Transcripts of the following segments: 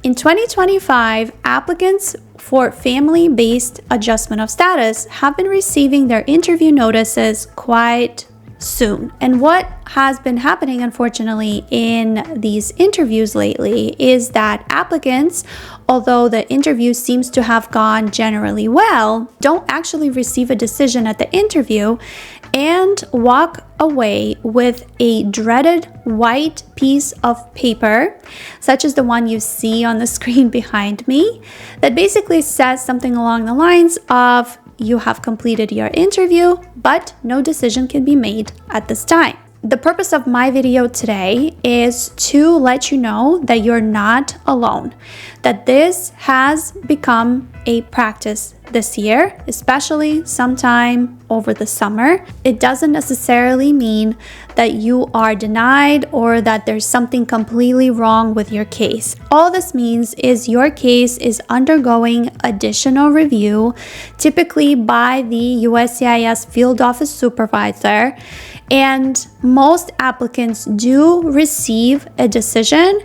In 2025, applicants for family-based adjustment of status have been receiving their interview notices quite soon. And what has been happening, unfortunately, in these interviews lately is that applicants, although the interview seems to have gone generally well, don't actually receive a decision at the interview and walk away with a dreaded white piece of paper, such as the one you see on the screen behind me, that basically says something along the lines of, you have completed your interview, but no decision can be made at this time. The purpose of my video today is to let you know that you're not alone, that this has become a practice this year, especially sometime over the summer. It doesn't necessarily mean that you are denied or that there's something completely wrong with your case. All this means is your case is undergoing additional review, typically by the USCIS field office supervisor, and most applicants do receive a decision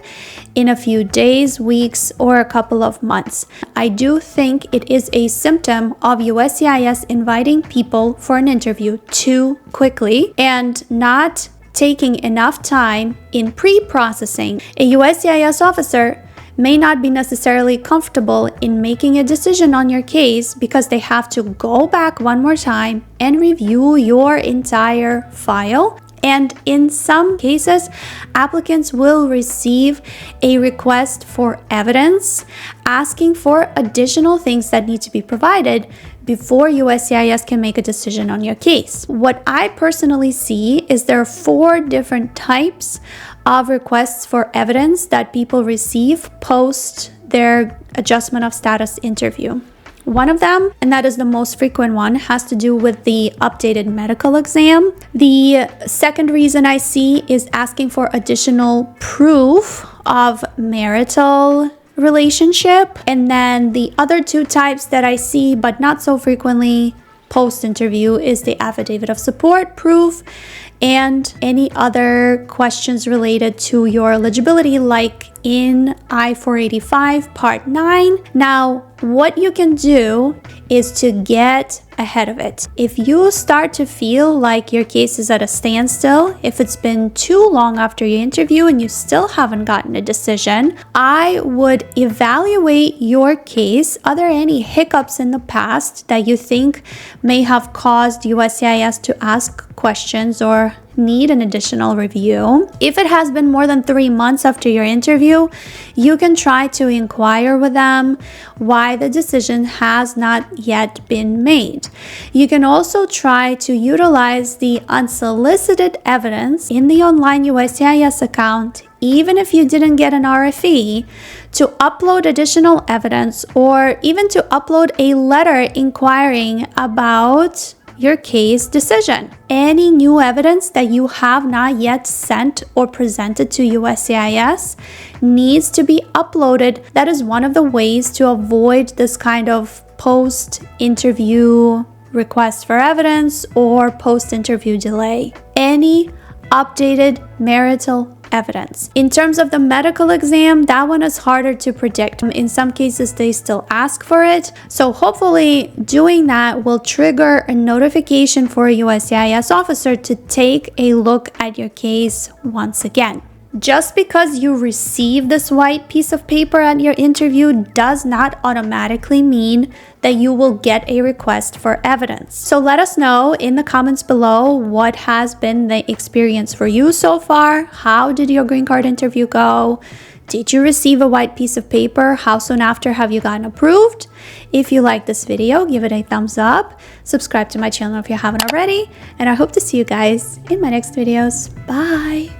in a few days, weeks, or a couple of months. I do think it is a symptom of USCIS inviting people for an interview too quickly and not taking enough time in pre-processing. A USCIS officer may not be necessarily comfortable in making a decision on your case because they have to go back one more time and review your entire file. And in some cases, applicants will receive a request for evidence asking for additional things that need to be provided before USCIS can make a decision on your case. What I personally see is there are 4 different types of requests for evidence that people receive post their adjustment of status interview. One of them, and that is the most frequent one, has to do with the updated medical exam. The second reason I see is asking for additional proof of marital relationship. And then the other 2 types that I see, but not so frequently post-interview, is the affidavit of support proof and any other questions related to your eligibility, like in I-485 Part 9. Now, what you can do is to get ahead of it. If you start to feel like your case is at a standstill, if it's been too long after your interview and you still haven't gotten a decision, I would evaluate your case. Are there any hiccups in the past that you think may have caused USCIS to ask questions or need an additional review? If it has been more than 3 months after your interview, you can try to inquire with them why the decision has not yet been made. You can also try to utilize the unsolicited evidence in the online USCIS account, even if you didn't get an RFE, to upload additional evidence or even to upload a letter inquiring about your case decision. Any new evidence that you have not yet sent or presented to USCIS needs to be uploaded. That is one of the ways to avoid this kind of post-interview request for evidence or post-interview delay. Any updated marital evidence. In terms of the medical exam, that one is harder to predict. In some cases, they still ask for it. So hopefully doing that will trigger a notification for a USCIS officer to take a look at your case once again. Just because you receive this white piece of paper at your interview does not automatically mean that you will get a request for evidence. So let us know in the comments below what has been the experience for you so far. How did your green card interview go? Did you receive a white piece of paper? How soon after have you gotten approved? If you like this video, give it a thumbs up. Subscribe to my channel if you haven't already. And I hope to see you guys in my next videos. Bye!